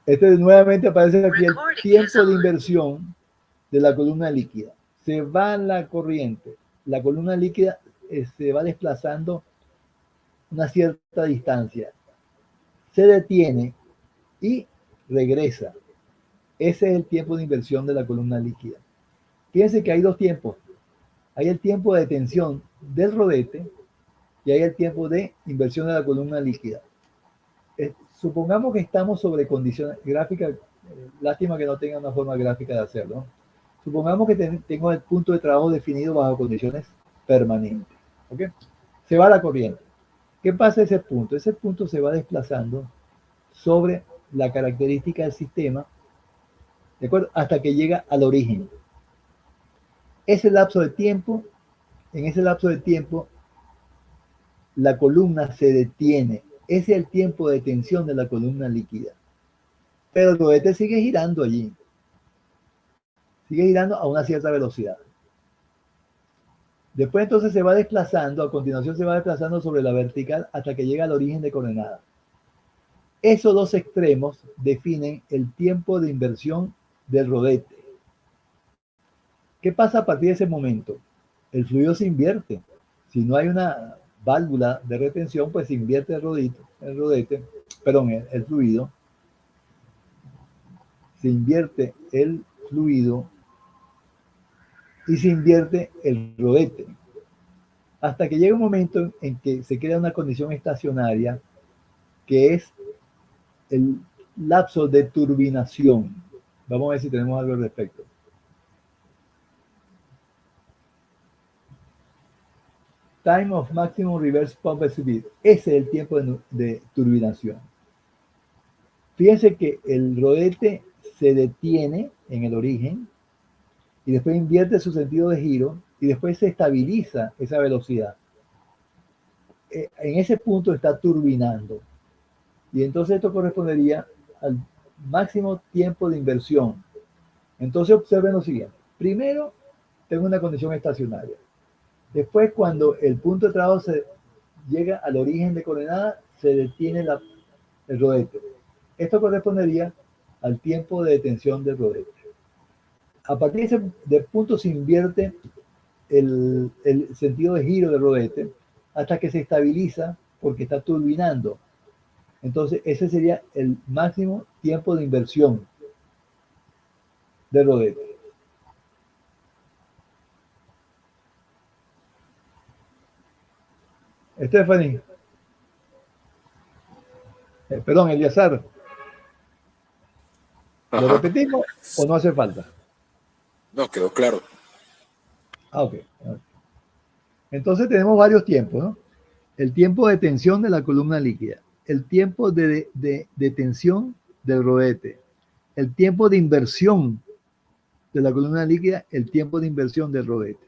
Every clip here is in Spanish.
Nuevamente aparece aquí el tiempo de inversión de la columna líquida. Se va la corriente, la columna líquida se va desplazando una cierta distancia, se detiene y regresa. Ese es el tiempo de inversión de la columna líquida. Fíjense que hay dos tiempos. Hay el tiempo de detención del rodete y hay el tiempo de inversión de la columna líquida. Supongamos que estamos sobre condiciones gráficas, lástima que no tenga una forma gráfica de hacerlo. Supongamos que tengo el punto de trabajo definido bajo condiciones permanentes. ¿Okay? Se va la corriente. ¿Qué pasa a ese punto? Ese punto se va desplazando sobre la característica del sistema, ¿de acuerdo? Hasta que llega al origen. Ese lapso de tiempo, en ese lapso de tiempo, la columna se detiene. Ese es el tiempo de tensión de la columna líquida. Pero el rodete sigue girando allí. Sigue girando a una cierta velocidad. Después entonces se va desplazando, a continuación se va desplazando sobre la vertical hasta que llega al origen de coordenada. Esos dos extremos definen el tiempo de inversión del rodete. ¿Qué pasa a partir de ese momento? El fluido se invierte. Si no hay una válvula de retención, pues se invierte el fluido. Se invierte el fluido y se invierte el rodete. Hasta que llega un momento en que se crea una condición estacionaria, que es el lapso de turbinación. Vamos a ver si tenemos algo al respecto. Time of maximum reverse pump speed. Ese es el tiempo de turbinación. Fíjense que el rodete se detiene en el origen y después invierte su sentido de giro y después se estabiliza esa velocidad. En ese punto está turbinando. Y entonces esto correspondería al máximo tiempo de inversión. Entonces observen lo siguiente. Primero, tengo una condición estacionaria. Después, cuando el punto de trabajo se llega al origen de coordenada, se detiene el rodete. Esto correspondería al tiempo de detención del rodete. A partir de ese punto se invierte el sentido de giro del rodete hasta que se estabiliza porque está turbinando. Entonces, ese sería el máximo tiempo de inversión del rodete. Stephanie. Perdón, Eliazar. ¿Lo repetimos o no hace falta? No, quedó claro. Ok. Entonces tenemos varios tiempos, ¿no? El tiempo de tensión de la columna líquida, el tiempo de tensión del rodete, el tiempo de inversión de la columna líquida, el tiempo de inversión del rodete.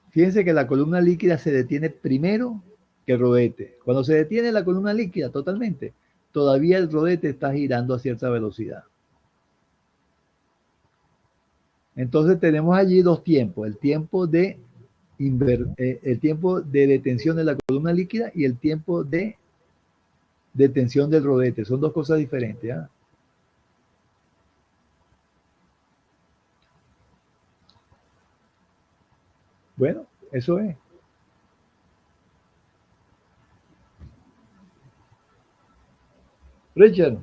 Fíjense que la columna líquida se detiene primero que el rodete. Cuando se detiene la columna líquida totalmente, todavía el rodete está girando a cierta velocidad. Entonces tenemos allí dos tiempos, el tiempo de detención de la columna líquida y el tiempo de detención del rodete. Son dos cosas diferentes. ¿Eh? Bueno, eso es. Richard,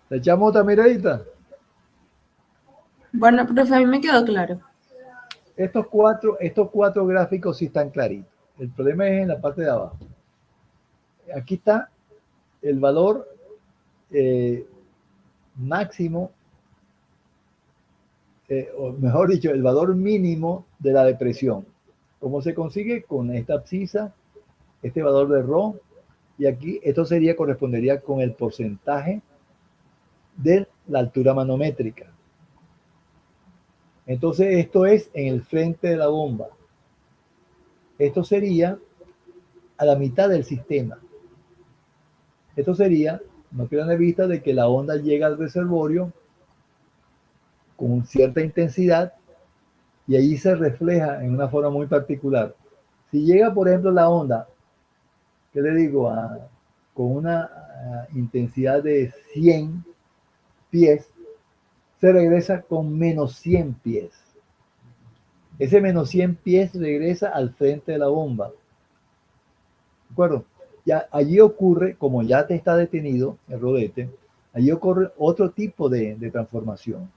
¿le echamos otra miradita? Bueno, profe, a mí me quedó claro. Estos cuatro gráficos sí están claritos. El problema es en la parte de abajo. Aquí está el valor máximo, o mejor dicho, el valor mínimo de la depresión. ¿Cómo se consigue? Con esta abscisa, este valor de ρ, y aquí esto correspondería con el porcentaje de la altura manométrica. Entonces esto es en el frente de la bomba. Esto sería a la mitad del sistema. Esto sería, no pierdan de vista de que la onda llega al reservorio con cierta intensidad y allí se refleja en una forma muy particular. Si llega, por ejemplo, la onda, ¿qué le digo? A con una intensidad de 100 pies, se regresa con menos 100 pies. Ese menos 100 pies regresa al frente de la bomba. ¿De acuerdo? Ya allí ocurre, como ya te está detenido el rodete, allí ocurre otro tipo de transformación.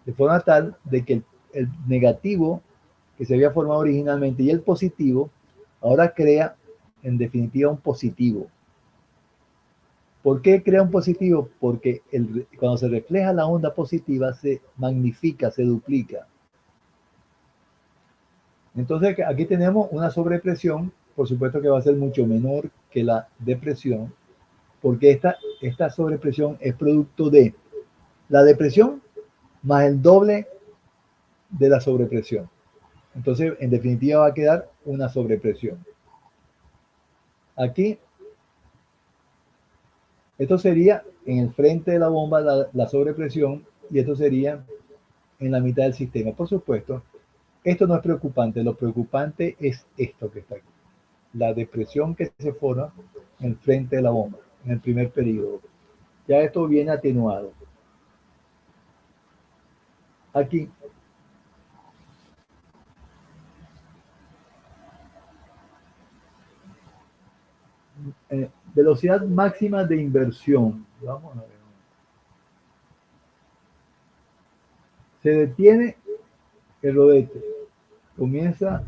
De forma tal de que el negativo que se había formado originalmente y el positivo, ahora crea en definitiva un positivo. ¿Por qué crea un positivo? Porque cuando se refleja la onda positiva se magnifica, se duplica. Entonces aquí tenemos una sobrepresión, por supuesto que va a ser mucho menor que la depresión, porque esta sobrepresión es producto de la depresión más el doble de la sobrepresión. Entonces, en definitiva, va a quedar una sobrepresión. Aquí, esto sería en el frente de la bomba la sobrepresión y esto sería en la mitad del sistema. Por supuesto, esto no es preocupante. Lo preocupante es esto que está aquí. La depresión que se forma en el frente de la bomba, en el primer periodo. Ya esto viene atenuado. Aquí, velocidad máxima de inversión. Vamos a ver. Se detiene el rodete. Comienza,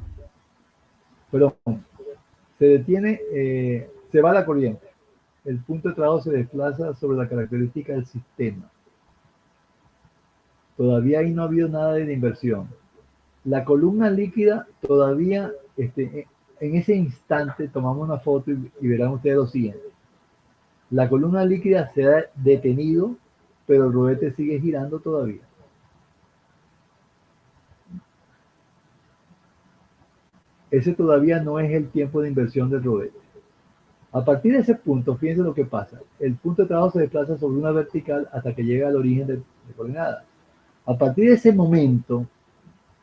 perdón, se detiene, se va la corriente. El punto de trabajo se desplaza sobre la característica del sistema. Todavía ahí no ha habido nada de inversión. La columna líquida todavía, en ese instante, tomamos una foto y verán ustedes lo siguiente. La columna líquida se ha detenido, pero el rodete sigue girando todavía. Ese todavía no es el tiempo de inversión del rodete. A partir de ese punto, fíjense lo que pasa. El punto de trabajo se desplaza sobre una vertical hasta que llega al origen de coordenada. A partir de ese momento,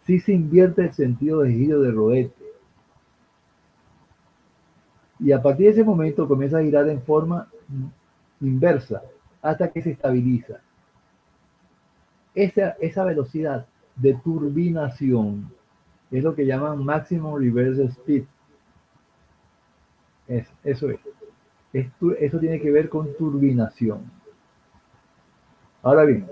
sí se invierte el sentido de giro del rodete. Y a partir de ese momento comienza a girar en forma inversa hasta que se estabiliza. Esa velocidad de turbinación es lo que llaman maximum reverse speed. Eso es. Eso tiene que ver con turbinación. Ahora bien,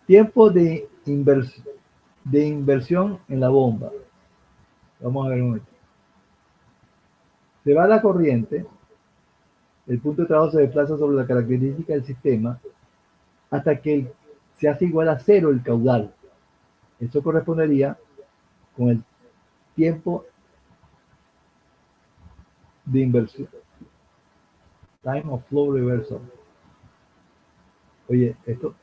tiempo de inversión en la bomba. Vamos a ver un momento. Se va la corriente, el punto de trabajo se desplaza sobre la característica del sistema hasta que se hace igual a cero el caudal. Eso correspondería con el tiempo de inversión. Time of flow reversal. Oye, esto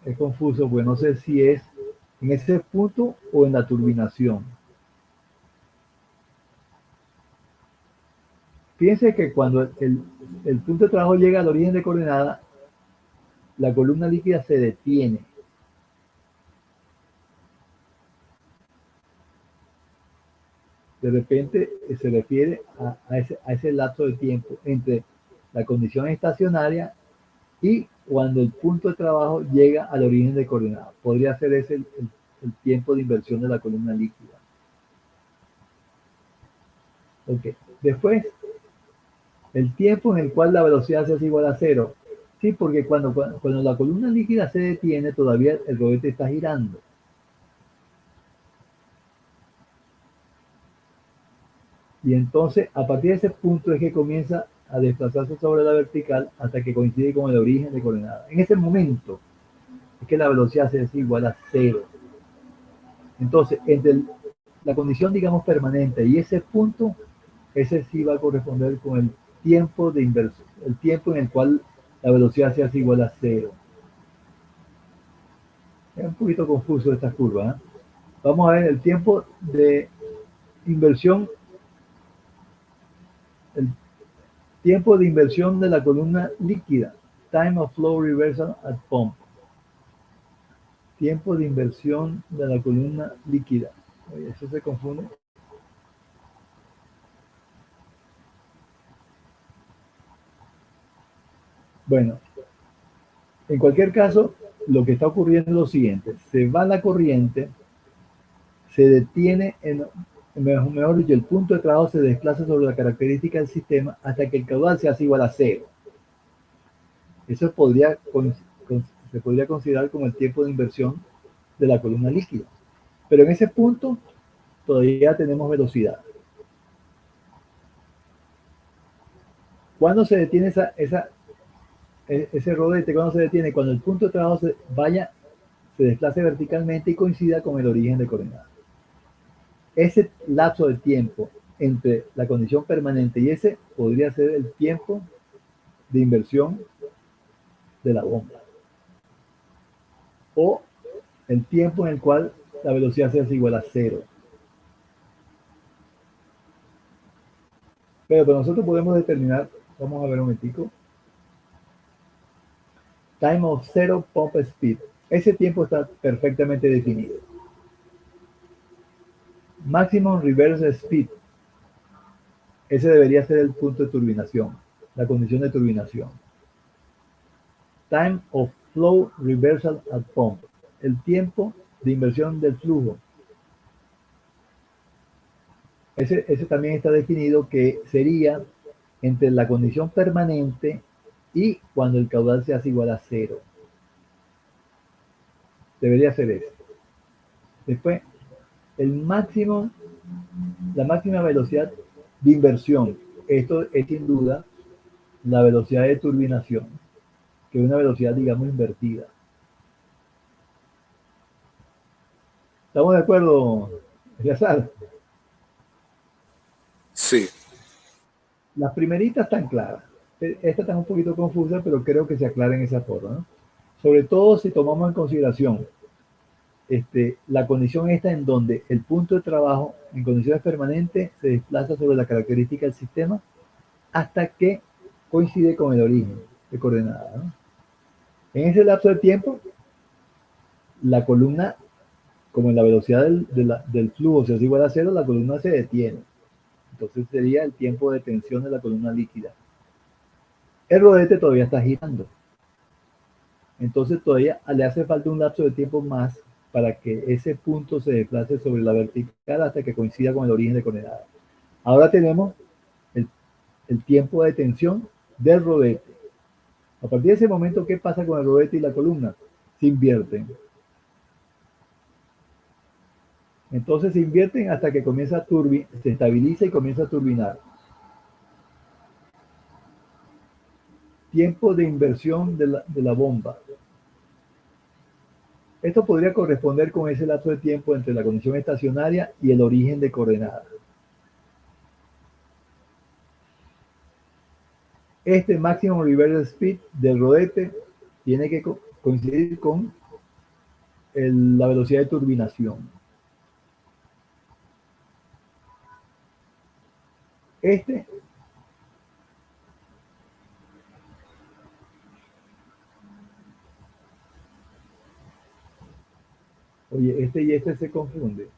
es confuso, porque no sé si es en ese punto o en la turbinación. Fíjense que cuando el punto de trabajo llega al origen de coordenada, la columna líquida se detiene. De repente se refiere a ese lapso de tiempo entre la condición estacionaria y cuando el punto de trabajo llega al origen de coordenada. Podría ser ese el tiempo de inversión de la columna líquida. Ok. Después, el tiempo en el cual la velocidad se hace igual a cero. Sí, porque cuando la columna líquida se detiene, todavía el rodete está girando. Y entonces, a partir de ese punto es que comienza a desplazarse sobre la vertical hasta que coincide con el origen de coordenada. En ese momento es que la velocidad se hace igual a cero. Entonces, entre la condición, digamos, permanente y ese punto, ese sí va a corresponder con el tiempo de inversión, el tiempo en el cual la velocidad se hace igual a cero. Es un poquito confuso esta curva, ¿eh? Vamos a ver el tiempo de inversión, el tiempo de inversión de la columna líquida, time of flow reversal at pump. Tiempo de inversión de la columna líquida. Oye, eso se confunde. Bueno, en cualquier caso, lo que está ocurriendo es lo siguiente. Se va la corriente, se detiene, mejor dicho, el punto de trabajo se desplaza sobre la característica del sistema hasta que el caudal se hace igual a cero. Eso se podría considerar como el tiempo de inversión de la columna líquida. Pero en ese punto todavía tenemos velocidad. ¿Cuándo se detiene ese rodete? ¿Cuándo se detiene? Cuando el punto de trabajo se desplace verticalmente y coincida con el origen de coordenadas. Ese lapso de tiempo entre la condición permanente y ese podría ser el tiempo de inversión de la bomba, o el tiempo en el cual la velocidad se hace igual a cero. Pero nosotros podemos determinar, vamos a ver un momentico, time of zero pump speed. Ese tiempo está perfectamente definido. Maximum reverse speed. Ese debería ser el punto de turbinación, la condición de turbinación. Time of flow reversal at pump. El tiempo de inversión del flujo. Ese también está definido, que sería entre la condición permanente y cuando el caudal se hace igual a cero. Debería ser ese. Después, la máxima velocidad de inversión. Esto es sin duda la velocidad de turbinación, que es una velocidad, digamos, invertida. ¿Estamos de acuerdo, Yazar? Sí. Las primeritas están claras. Esta está un poquito confusa, pero creo que se aclara en esa forma, ¿no? Sobre todo si tomamos en consideración la condición esta en donde el punto de trabajo en condiciones permanentes se desplaza sobre la característica del sistema hasta que coincide con el origen de coordenada, ¿no? En ese lapso de tiempo, la columna, como en la velocidad del flujo se hace igual a cero, la columna se detiene. Entonces sería el tiempo de tensión de la columna líquida. El rodete todavía está girando. Entonces todavía le hace falta un lapso de tiempo más para que ese punto se desplace sobre la vertical hasta que coincida con el origen de coordenada. Ahora tenemos el tiempo de tensión del rodete. A partir de ese momento, ¿qué pasa con el rodete y la columna? Se invierten. Entonces se invierten hasta que comienza se estabiliza y comienza a turbinar. Tiempo de inversión de la bomba. Esto podría corresponder con ese lapso de tiempo entre la condición estacionaria y el origen de coordenada. Este maximum reverse speed del rodete tiene que coincidir con la velocidad de turbinación. Oye, y este se confunde.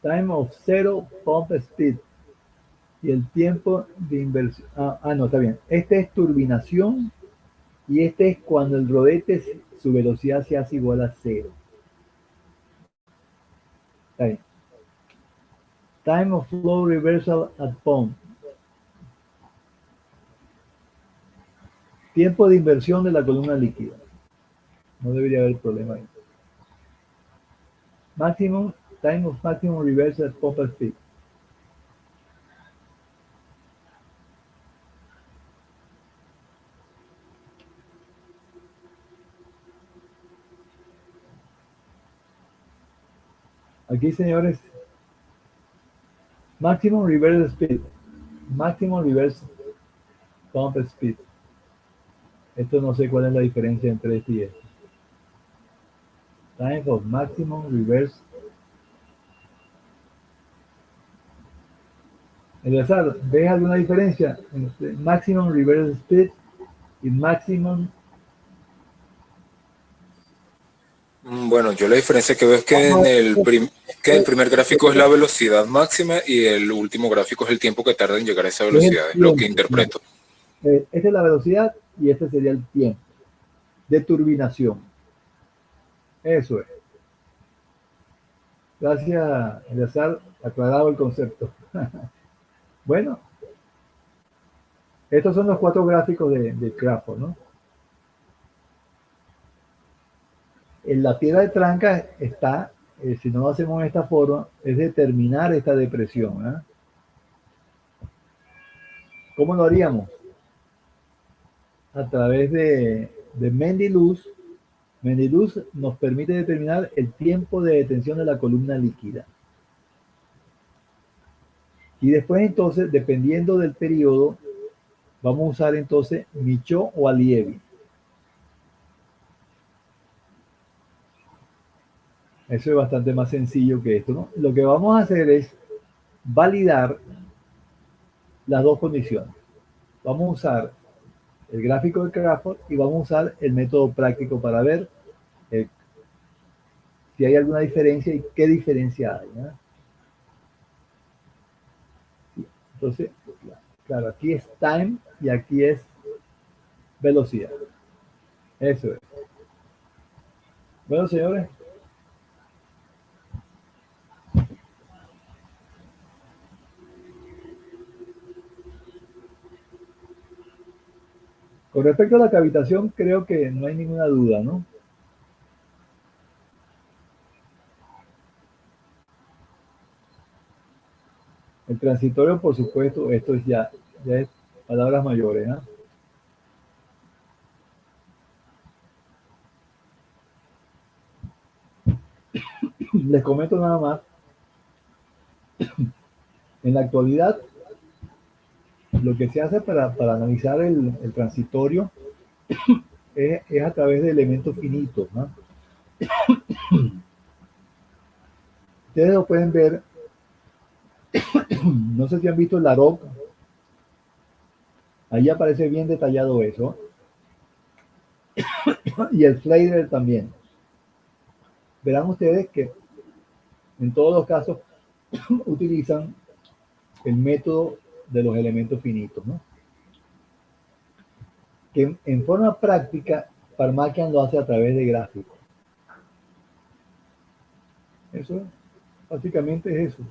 Time of zero pump speed y el tiempo de inversión. No, está bien. Este es turbinación y este es cuando el rodete, su velocidad se hace igual a cero. Está bien. Time of flow reversal at pump. Tiempo de inversión de la columna líquida. No debería haber problema ahí. Time of maximum reversal at pump speed. Aquí, señores, maximum reverse speed, maximum reverse pump speed. Esto no sé cuál es la diferencia entre este y este. Time of maximum reverse. Eleazar, ¿ves alguna diferencia entre maximum reverse speed y maximum? Bueno, yo la diferencia que veo es que en el primer gráfico es la velocidad máxima y el último gráfico es el tiempo que tarda en llegar a esa velocidad, es lo que interpreto. Esta es la velocidad y este sería el tiempo de turbinación. Eso es. Gracias, Eleazar, aclarado el concepto. Bueno, estos son los 4 gráficos de Crawford, ¿no? En la piedra de tranca está, si no lo hacemos de esta forma, es determinar esta depresión. ¿Eh? ¿Cómo lo haríamos? A través de Mendeleev. Mendeleev nos permite determinar el tiempo de detención de la columna líquida. Y después entonces, dependiendo del periodo, vamos a usar entonces Michaud o Allievi. Eso es bastante más sencillo que esto, ¿no? Lo que vamos a hacer es validar las dos condiciones. Vamos a usar el gráfico de Crawford y vamos a usar el método práctico para ver si hay alguna diferencia y qué diferencia hay. ¿No? Entonces, claro, aquí es time y aquí es velocidad. Eso es. Bueno, señores. Con respecto a la cavitación, creo que no hay ninguna duda, ¿no? El transitorio, por supuesto, esto es ya es palabras mayores, ¿no? Les comento nada más. En la actualidad, lo que se hace para analizar el transitorio es a través de elementos finitos, ¿no? Ustedes lo pueden ver, no sé si han visto el LAROC, ahí aparece bien detallado eso, y el Flader también. Verán ustedes que en todos los casos utilizan el método de los elementos finitos, ¿no? Que en forma práctica, Pharmakian lo hace a través de gráficos. Eso, básicamente es eso.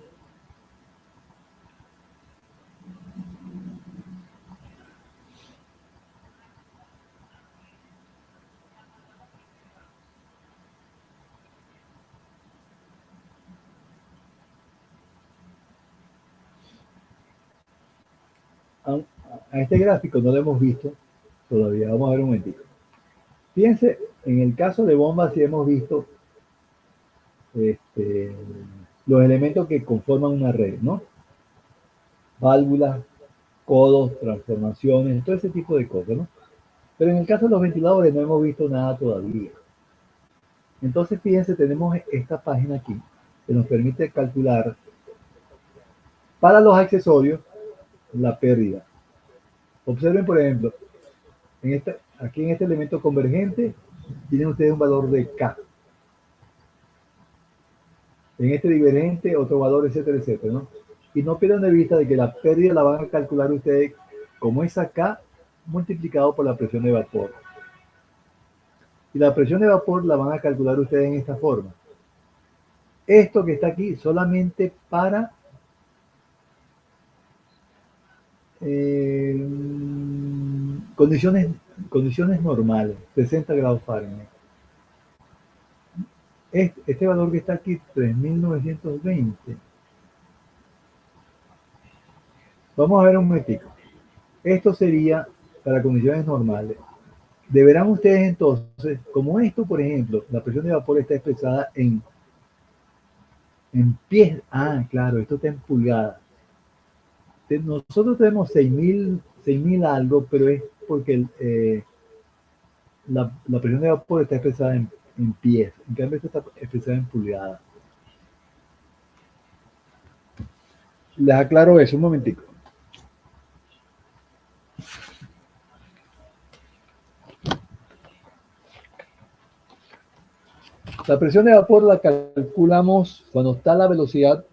A este gráfico no lo hemos visto todavía. Vamos a ver un momentito. Fíjense, en el caso de bombas sí hemos visto los elementos que conforman una red, ¿no? Válvulas, codos, transformaciones, todo ese tipo de cosas, ¿no? Pero en el caso de los ventiladores no hemos visto nada todavía. Entonces, fíjense, tenemos esta página aquí que nos permite calcular para los accesorios la pérdida. Observen, por ejemplo, aquí en este elemento convergente tienen ustedes un valor de K. En este divergente otro valor, etcétera, etcétera, ¿no? Y no pierdan de vista de que la pérdida la van a calcular ustedes como esa K multiplicado por la presión de vapor. Y la presión de vapor la van a calcular ustedes en esta forma. Esto que está aquí solamente para condiciones normales, 60 grados Fahrenheit. Este valor que está aquí, 3920. Vamos a ver un momentico. Esto sería para condiciones normales. Deberán ustedes entonces, como esto, por ejemplo, la presión de vapor está expresada en pies. Ah, claro, esto está en pulgadas. Nosotros tenemos 6.000 algo, pero es porque la presión de vapor está expresada en pies. En cambio, esto está expresada en pulgadas. Les aclaro eso un momentico. La presión de vapor la calculamos cuando está la velocidad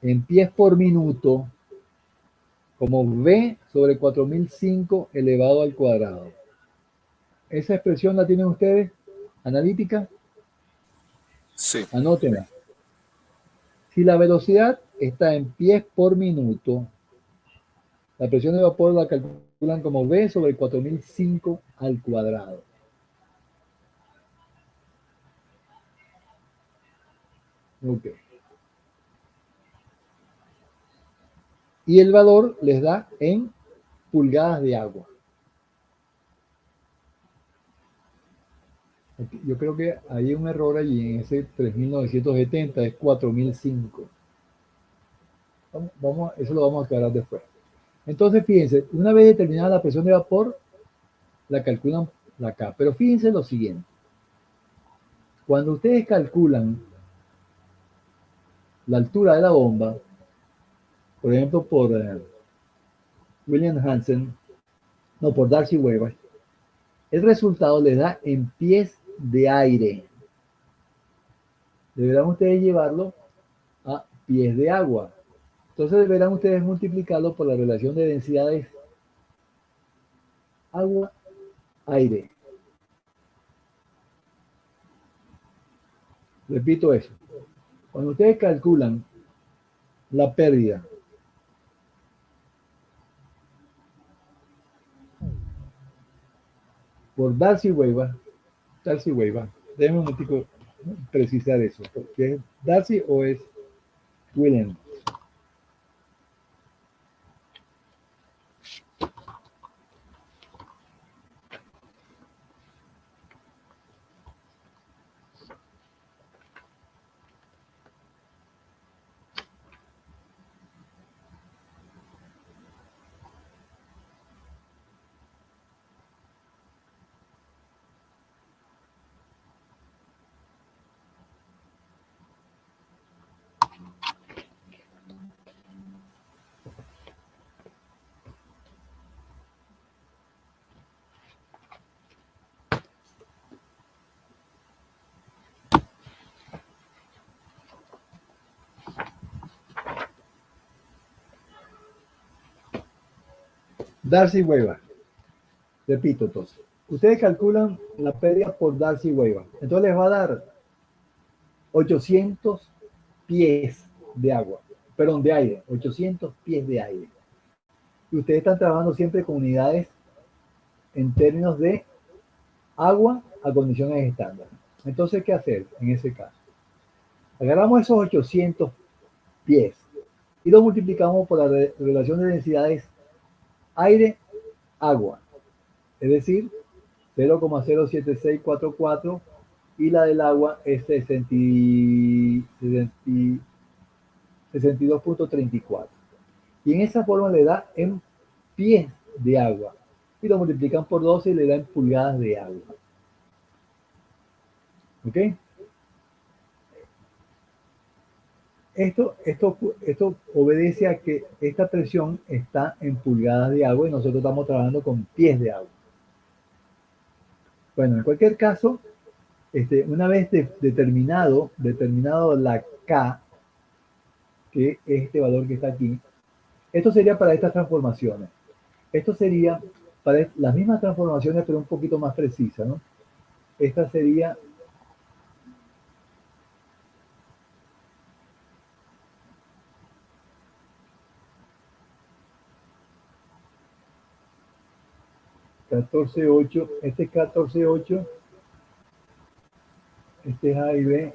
en pies por minuto como V sobre 4005 elevado al cuadrado. ¿Esa expresión la tienen ustedes? ¿Analítica? Sí. Anótenla. Si la velocidad está en pies por minuto, la presión de vapor la calculan como V sobre 4005 al cuadrado. Ok. Y el valor les da en pulgadas de agua. Okay. Yo creo que hay un error allí en ese 3970, es 4005. Eso lo vamos a aclarar después. Entonces, fíjense, una vez determinada la presión de vapor, la calculan acá. Pero fíjense lo siguiente. Cuando ustedes calculan la altura de la bomba, por ejemplo, por William Hansen, no, por Darcy Weber, el resultado les da en pies de aire. Deberán ustedes llevarlo a pies de agua. Entonces deberán ustedes multiplicarlo por la relación de densidades agua-aire. Repito eso. Cuando ustedes calculan la pérdida por Darcy Weber, déjenme un momentico precisar eso, porque es Darcy o es William. Darcy Weber. Repito entonces. Ustedes calculan la pérdida por Darcy Weber. Entonces les va a dar 800 pies de agua. Perdón, de aire. 800 pies de aire. Y ustedes están trabajando siempre con unidades en términos de agua a condiciones estándar. Entonces, ¿qué hacer en ese caso? Agarramos esos 800 pies y lo multiplicamos por la relación de densidades aire-agua. Es decir, 0,07644 y la del agua es 62.34. Y en esa forma le da en pies de agua. Y lo multiplican por 12 y le da en pulgadas de agua. ¿Ok? Esto obedece a que esta presión está en pulgadas de agua y nosotros estamos trabajando con pies de agua. Bueno, en cualquier caso, una vez determinado la K, que es este valor que está aquí, esto sería para estas transformaciones. Esto sería para las mismas transformaciones, pero un poquito más precisa, ¿no? Esta sería (14.8), este es 14.8, este es A y B,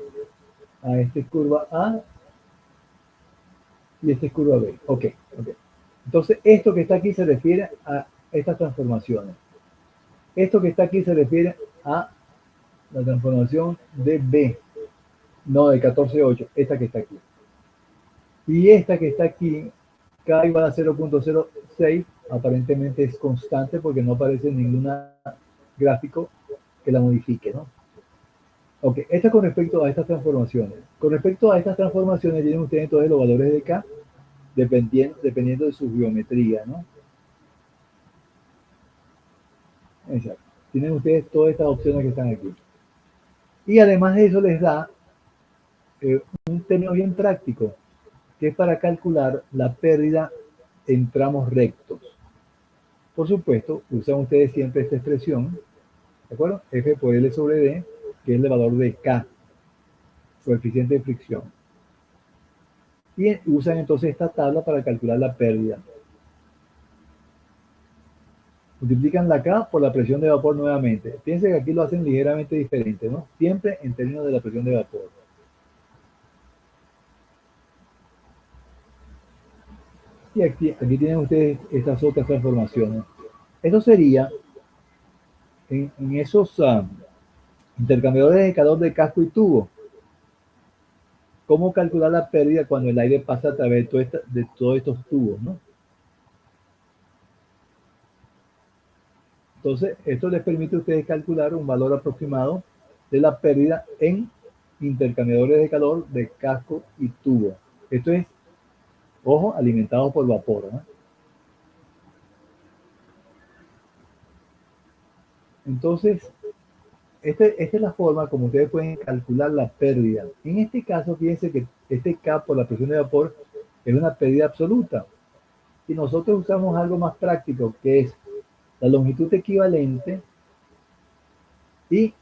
este es curva A y este es curva B. Ok. Entonces, esto que está aquí se refiere a estas transformaciones. Esto que está aquí se refiere a la transformación de B, no de 14.8, esta que está aquí. Y esta que está aquí, K igual a 0.06, aparentemente es constante porque no aparece ningún gráfico que la modifique, ¿no? Ok, esta con respecto a estas transformaciones. Con respecto a estas transformaciones, tienen ustedes entonces los valores de K dependiendo de su geometría, ¿no? Exacto. Tienen ustedes todas estas opciones que están aquí. Y además de eso les da un término bien práctico, que es para calcular la pérdida en tramos rectos. Por supuesto, usan ustedes siempre esta expresión, ¿de acuerdo? F por L sobre D, que es el valor de K, coeficiente de fricción. Y usan entonces esta tabla para calcular la pérdida. Multiplican la K por la presión de vapor nuevamente. Fíjense que aquí lo hacen ligeramente diferente, ¿no? Siempre en términos de la presión de vapor. Y aquí tienen ustedes estas otras transformaciones. Eso sería en esos intercambiadores de calor de casco y tubo. ¿Cómo calcular la pérdida cuando el aire pasa a través de todos estos tubos, ¿no? Entonces, esto les permite a ustedes calcular un valor aproximado de la pérdida en intercambiadores de calor de casco y tubo. Esto es, ojo, alimentado por vapor, ¿no? Entonces, esta es la forma como ustedes pueden calcular la pérdida. En este caso, fíjense que este K por la presión de vapor es una pérdida absoluta. Y nosotros usamos algo más práctico, que es la longitud equivalente y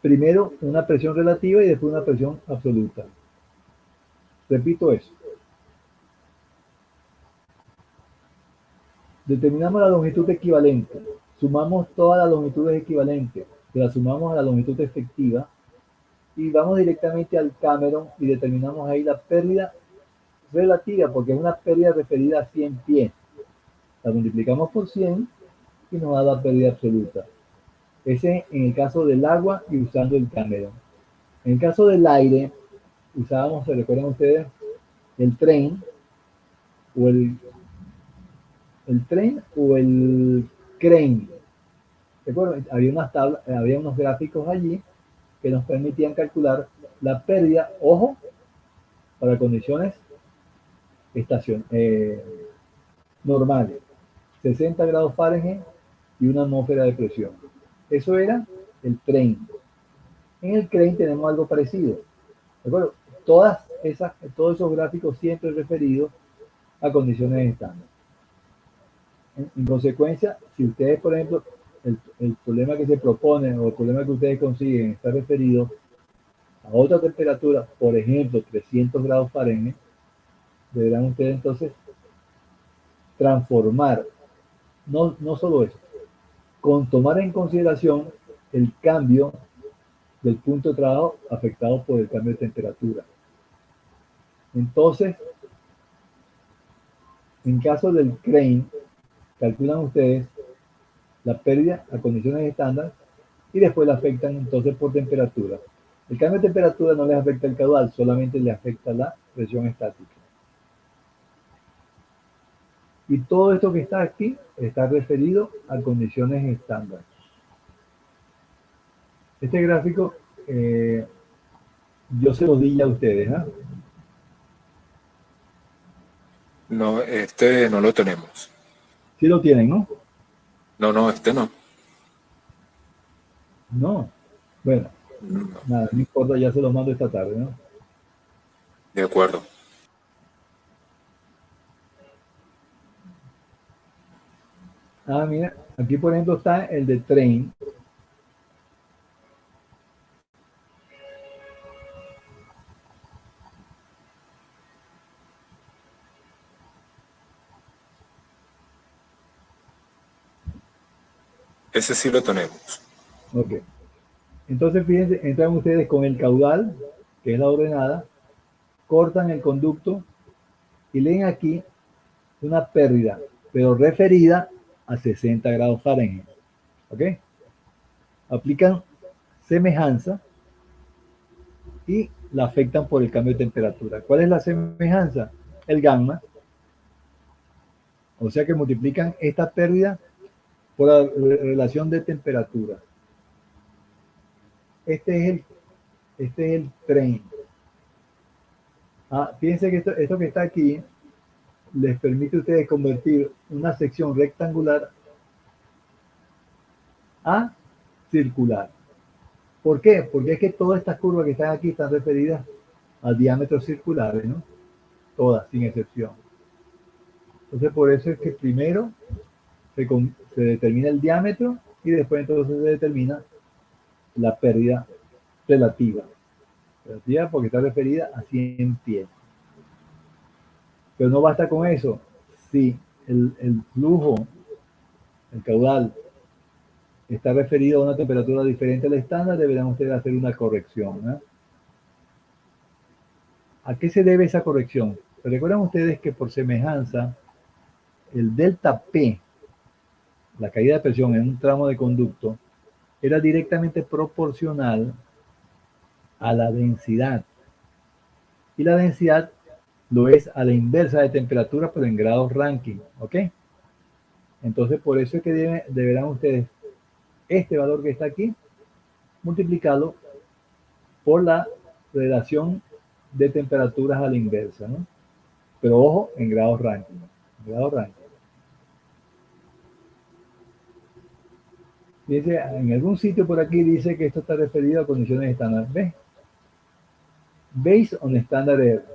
primero una presión relativa y después una presión absoluta. Repito eso. Determinamos la longitud equivalente. Sumamos todas las longitudes equivalentes. La sumamos a la longitud efectiva y vamos directamente al Cameron y determinamos ahí la pérdida relativa, porque es una pérdida referida a 100 pies. La multiplicamos por 100 y nos da la pérdida absoluta. Ese en el caso del agua y usando el Cameron. En el caso del aire, usábamos, ¿se recuerdan ustedes? El tren o el crane. ¿Recuerdan? Había unas tablas, había unos gráficos allí que nos permitían calcular la pérdida, ojo, para condiciones normales, 60 grados Fahrenheit y una atmósfera de presión. Eso era el tren. En el crane tenemos algo parecido. ¿De acuerdo? Todos esos gráficos siempre referidos a condiciones estándar. En consecuencia, si ustedes, por ejemplo, el problema que se propone o el problema que ustedes consiguen está referido a otra temperatura, por ejemplo, 300 grados Fahrenheit, deberán ustedes entonces transformar, no solo eso, con tomar en consideración el cambio del punto de trabajo afectado por el cambio de temperatura. Entonces, en caso del crane, calculan ustedes la pérdida a condiciones estándar y después la afectan entonces por temperatura. El cambio de temperatura no les afecta el caudal, solamente le afecta la presión estática. Y todo esto que está aquí está referido a condiciones estándar. Este gráfico yo se lo di ya a ustedes, ¿eh? No, este no lo tenemos. Sí lo tienen, ¿no? No, este no. No. Bueno, No. nada, no importa, ya se lo mando esta tarde, ¿no? De acuerdo. Ah, mira, aquí por ejemplo está el de train. Ese sí lo tenemos. Ok. Entonces, fíjense, entran ustedes con el caudal, que es la ordenada, cortan el conducto y leen aquí una pérdida, pero referida a 60 grados Fahrenheit. ¿Ok? Aplican semejanza y la afectan por el cambio de temperatura. ¿Cuál es la semejanza? El gamma. O sea que multiplican esta pérdida por la relación de temperatura. Este es el tren. Fíjense que esto que está aquí les permite a ustedes convertir una sección rectangular a circular. ¿Por qué? Porque es que todas estas curvas que están aquí están referidas a diámetros circulares, ¿no? Todas, sin excepción. Entonces, por eso es que primero se determina el diámetro y después entonces se determina la pérdida relativa. Relativa porque está referida a 100 pies. Pero no basta con eso. Si el flujo, el caudal, está referido a una temperatura diferente al estándar, deberán ustedes hacer una corrección, ¿eh? ¿A qué se debe esa corrección? Recuerdan ustedes que por semejanza, el delta P, la caída de presión en un tramo de conducto, era directamente proporcional a la densidad. Y la densidad lo es a la inversa de temperatura, pero en grados Rankine, ¿ok? Entonces, por eso es que deberán ustedes este valor que está aquí, multiplicarlo por la relación de temperaturas a la inversa, ¿no? Pero ojo, en grados Rankine. En grados Rankine. Dice, en algún sitio por aquí dice que esto está referido a condiciones estándar. ¿Ves? Based on standard error,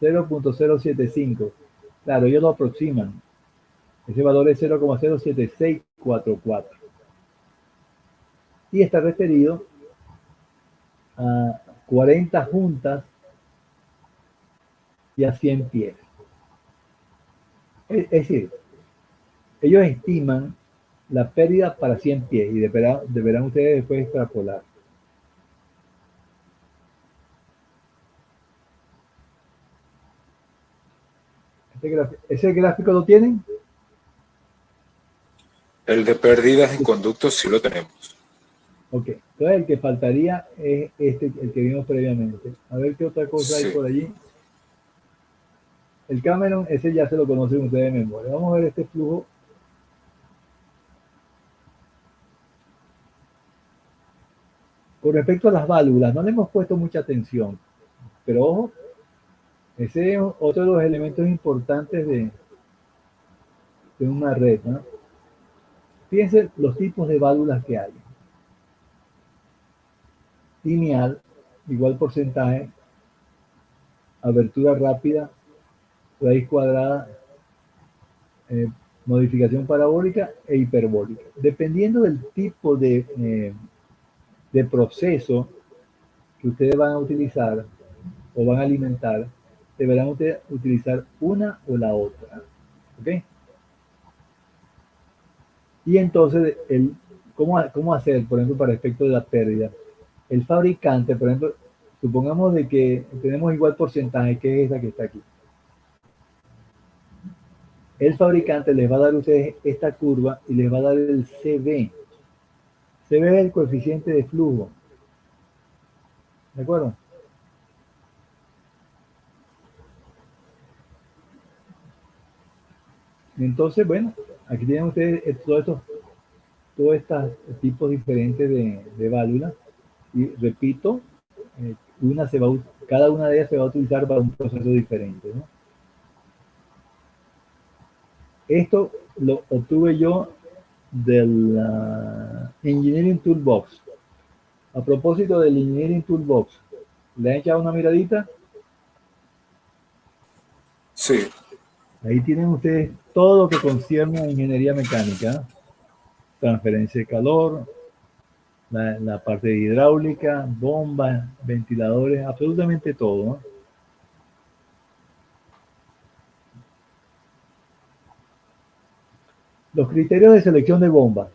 0.075. Claro, ellos lo aproximan. Ese valor es 0,07644. Y está referido a 40 juntas y a 100 pies. Es decir, ellos estiman la pérdida para 100 pies y deberán ustedes después extrapolar. ¿Ese gráfico lo tienen? El de pérdidas en conductos sí lo tenemos. Ok, entonces el que faltaría es el que vimos previamente. A ver qué otra cosa hay por allí. El Cameron, ese ya se lo conocen ustedes de memoria. Vamos a ver este flujo. Con respecto a las válvulas, no le hemos puesto mucha atención, pero ojo, ese es otro de los elementos importantes de una red, ¿no? Fíjense los tipos de válvulas que hay. Lineal, igual porcentaje, abertura rápida, raíz cuadrada, modificación parabólica e hiperbólica. Dependiendo del tipo de proceso que ustedes van a utilizar o van a alimentar, deberán ustedes utilizar una o la otra. ¿Ok? Y entonces, ¿cómo hacer, por ejemplo, para efecto de la pérdida? El fabricante, por ejemplo, supongamos de que tenemos igual porcentaje, que es esa que está aquí. El fabricante les va a dar a ustedes esta curva y les va a dar el CB. CB es el coeficiente de flujo. ¿De acuerdo? Entonces, bueno, aquí tienen ustedes todos estos tipos diferentes de válvulas. Y repito, cada una de ellas se va a utilizar para un proceso diferente, ¿no? Esto lo obtuve yo del Engineering Toolbox. A propósito del Engineering Toolbox, ¿le han echado una miradita? Sí. Ahí tienen ustedes todo lo que concierne a ingeniería mecánica, transferencia de calor, la parte de hidráulica, bombas, ventiladores, absolutamente todo, ¿no? Los criterios de selección de bombas.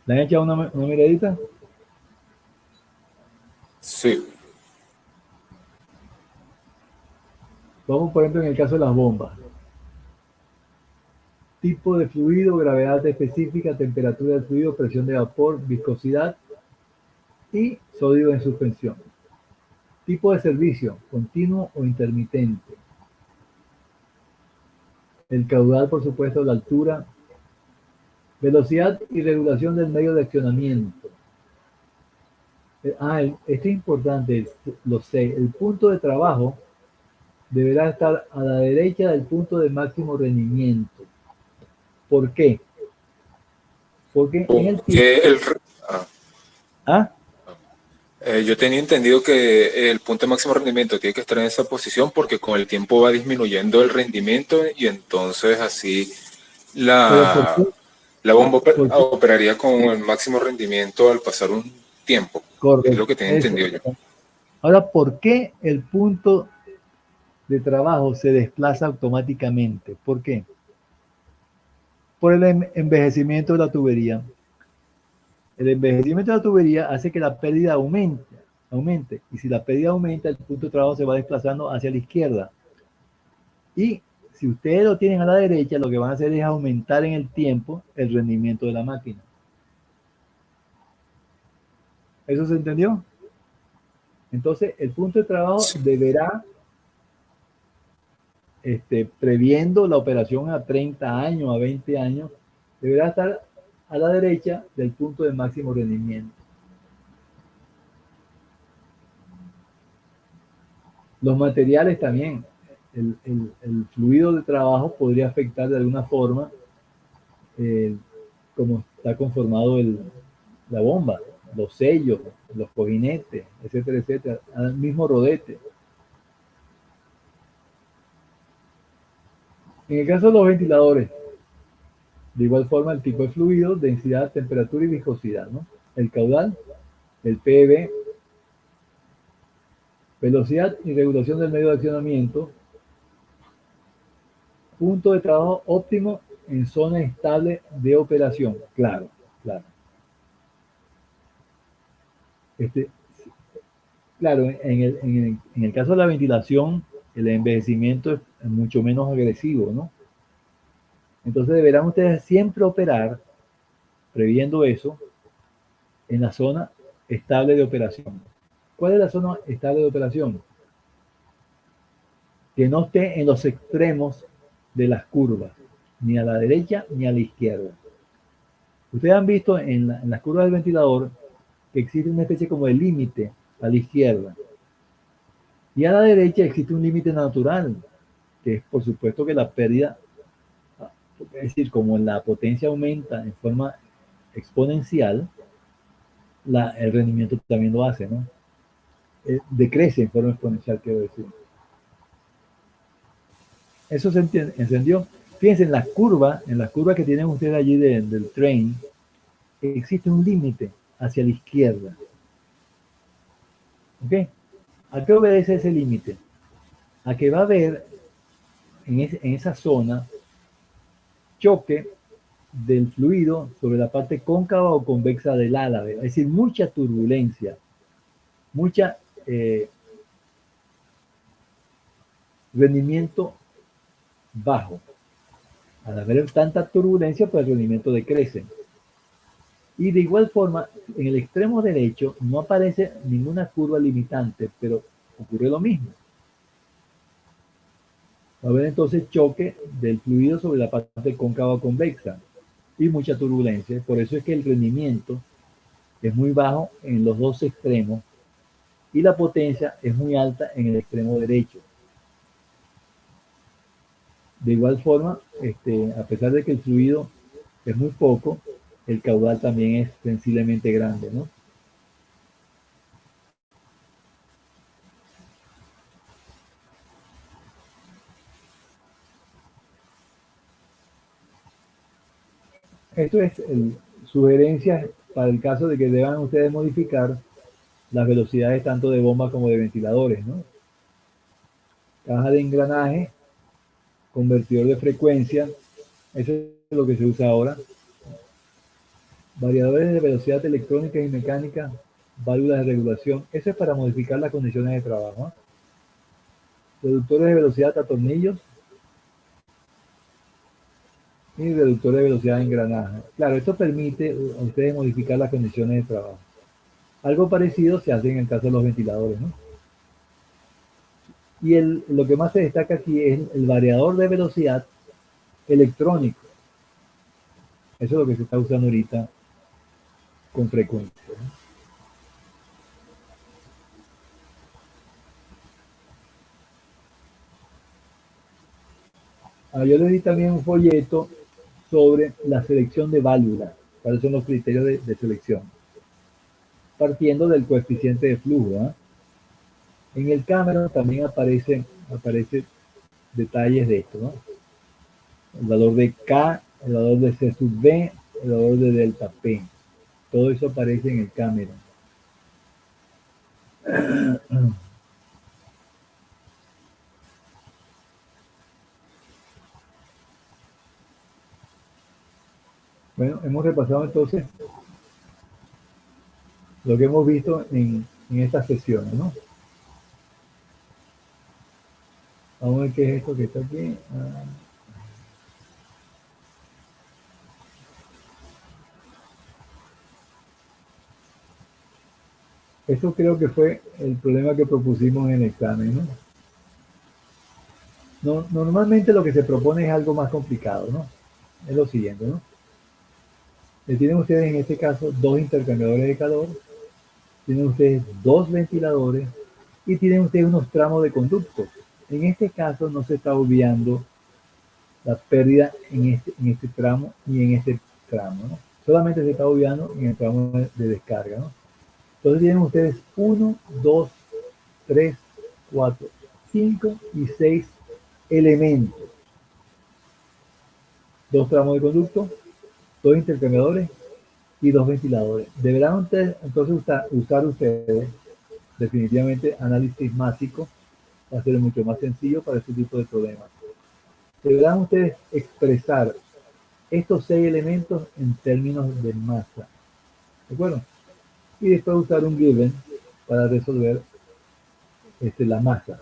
¿Le han echado una miradita? Sí. Vamos, por ejemplo, en el caso de las bombas. Tipo de fluido, gravedad específica, temperatura del fluido, presión de vapor, viscosidad y sólido en suspensión. Tipo de servicio, continuo o intermitente. El caudal, por supuesto, la altura. Velocidad y regulación del medio de accionamiento. Esto es importante, lo sé. El punto de trabajo deberá estar a la derecha del punto de máximo rendimiento. ¿Por qué? Porque en el tiempo... Yo tenía entendido que el punto de máximo rendimiento tiene que estar en esa posición porque con el tiempo va disminuyendo el rendimiento y entonces así Pero ¿por la, qué? la bomba ¿Por qué? operaría con el máximo rendimiento al pasar un tiempo. Es lo Correcto. que tenía Eso. entendido yo. Ahora, ¿por qué el punto de trabajo se desplaza automáticamente? ¿Por qué? Por el envejecimiento de la tubería. El envejecimiento de la tubería hace que la pérdida aumente. Y si la pérdida aumenta, el punto de trabajo se va desplazando hacia la izquierda. Y si ustedes lo tienen a la derecha, lo que van a hacer es aumentar en el tiempo el rendimiento de la máquina. ¿Eso se entendió? Entonces, el punto de trabajo Sí. deberá, previendo la operación a 30 años, a 20 años, deberá estar a la derecha del punto de máximo rendimiento. Los materiales también. El fluido de trabajo podría afectar de alguna forma cómo está conformado la bomba, los sellos, los cojinetes, etcétera, etcétera, al mismo rodete. En el caso de los ventiladores, de igual forma el tipo de fluido, densidad, temperatura y viscosidad, ¿no? El caudal, el PV, velocidad y regulación del medio de accionamiento, punto de trabajo óptimo en zona estable de operación. Claro, claro. Este, claro, en el caso de la ventilación, el envejecimiento es mucho menos agresivo, ¿no? Entonces deberán ustedes siempre operar, previendo eso, en la zona estable de operación. ¿Cuál es la zona estable de operación? Que no esté en los extremos de las curvas, ni a la derecha ni a la izquierda. Ustedes han visto en las curvas del ventilador que existe una especie como de límite a la izquierda. Y a la derecha existe un límite natural, que es por supuesto que la pérdida, es decir, como la potencia aumenta en forma exponencial, el rendimiento también lo hace, ¿no? Decrece en forma exponencial, quiero decir. Eso se encendió. Fíjense, en las curvas que tienen ustedes allí del train, existe un límite hacia la izquierda. ¿Ok? ¿A qué obedece ese límite? A que va a haber en esa zona choque del fluido sobre la parte cóncava o convexa del ala, es decir, mucha turbulencia, mucha rendimiento bajo. Al haber tanta turbulencia, pues el rendimiento decrece. Y de igual forma, en el extremo derecho no aparece ninguna curva limitante, pero ocurre lo mismo. Va a haber entonces choque del fluido sobre la parte cóncava o convexa y mucha turbulencia. Por eso es que el rendimiento es muy bajo en los dos extremos y la potencia es muy alta en el extremo derecho. De igual forma, a pesar de que el fluido es muy poco, el caudal también es sensiblemente grande, ¿no? Esto es sugerencias para el caso de que deban ustedes modificar las velocidades tanto de bombas como de ventiladores, ¿no? Caja de engranaje, convertidor de frecuencia, eso es lo que se usa ahora. Variadores de velocidad electrónica y mecánica, válvulas de regulación, eso es para modificar las condiciones de trabajo, ¿no? Reductores de velocidad a tornillos y reductores de velocidad de engranaje. Claro, esto permite a ustedes modificar las condiciones de trabajo. Algo parecido se hace en el caso de los ventiladores, ¿no? Y lo que más se destaca aquí es el variador de velocidad electrónico. Eso es lo que se está usando ahorita con frecuencia, ¿no? Yo les di también un folleto sobre la selección de válvulas. ¿Cuáles son los criterios de selección? partiendo del coeficiente de flujo, ¿eh? En el Cameron también aparece detalles de esto, ¿no? El valor de K, el valor de C sub B, el valor de delta P. Todo eso aparece en el Cameron. Bueno, hemos repasado entonces lo que hemos visto en estas sesiones, ¿no? Vamos a ver qué es esto que está aquí. Eso creo que fue el problema que propusimos en el examen, ¿no? Normalmente lo que se propone es algo más complicado, ¿no? Es lo siguiente, ¿no? Tienen ustedes en este caso dos intercambiadores de calor, tienen ustedes dos ventiladores y tienen ustedes unos tramos de conductos. En este caso no se está obviando la pérdida en este tramo y en este tramo, ¿no? Solamente se está obviando en el tramo de descarga, ¿no? Entonces tienen ustedes 1, 2, 3, 4, 5 y 6 elementos. Dos tramos de conducto, dos intercambiadores y dos ventiladores. Deberán ustedes, entonces usar ustedes definitivamente análisis másico, va a ser mucho más sencillo para este tipo de problemas. Deberán ustedes expresar estos 6 elementos en términos de masa, ¿de acuerdo? Y después usar un given para resolver la masa.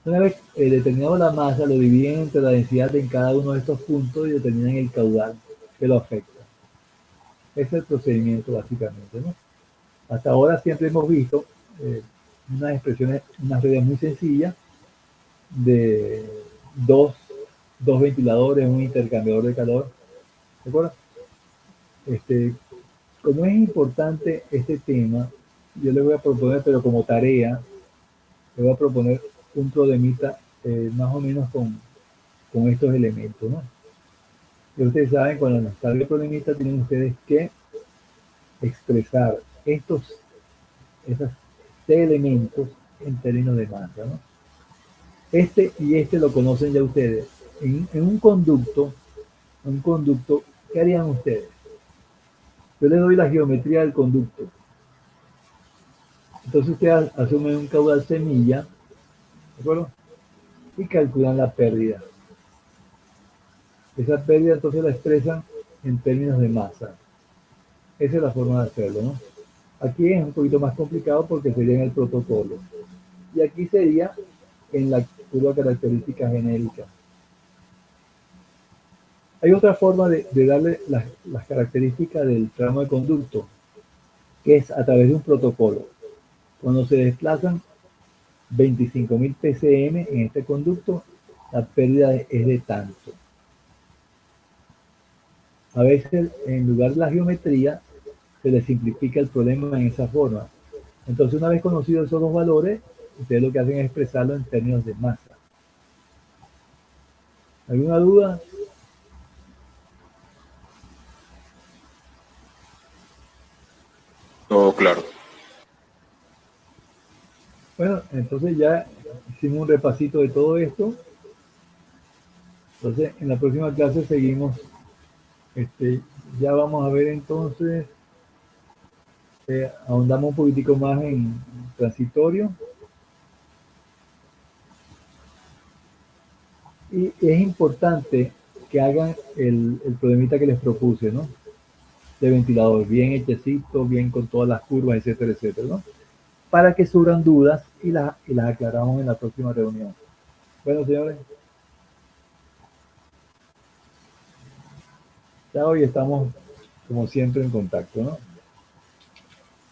Una vez determinado la masa, lo dividen entre la densidad en cada uno de estos puntos y determinan el caudal que lo afecta. Ese es el procedimiento básicamente, ¿no? Hasta ahora siempre hemos visto unas expresiones, unas redes muy sencillas de dos ventiladores, un intercambiador de calor, ¿de acuerdo? Como es importante este tema, yo les voy a proponer, pero como tarea, les voy a proponer un problemita más o menos con estos elementos, ¿no? Y ustedes saben, cuando nos salga el problemita, tienen ustedes que expresar esos 6 elementos en términos de masa, ¿no? Este y este lo conocen ya ustedes. En un conducto, ¿qué harían ustedes? Yo les doy la geometría del conducto. Entonces ustedes asumen un caudal semilla, ¿de acuerdo? Y calculan la pérdida. Esa pérdida entonces la expresan en términos de masa. Esa es la forma de hacerlo, ¿no? Aquí es un poquito más complicado porque sería en el protocolo. Y aquí sería en la curva característica genérica. Hay otra forma de darle las características del tramo de conducto, que es a través de un protocolo. Cuando se desplazan 25.000 PCM en este conducto, la pérdida es de tanto. A veces, en lugar de la geometría, se le simplifica el problema en esa forma. Entonces, una vez conocidos esos dos valores, ustedes lo que hacen es expresarlo en términos de masa. ¿Alguna duda? Todo claro. Bueno, entonces ya hicimos un repasito de todo esto. Entonces, en la próxima clase seguimos. Ya vamos a ver entonces, ahondamos un poquitico más en transitorio. Y es importante que hagan el problemita que les propuse, ¿no? De ventilador, bien hechecito, bien con todas las curvas, etcétera, etcétera, ¿no? Para que surjan dudas y las aclaramos en la próxima reunión. Bueno, señores. Ya hoy estamos, como siempre, en contacto, ¿no?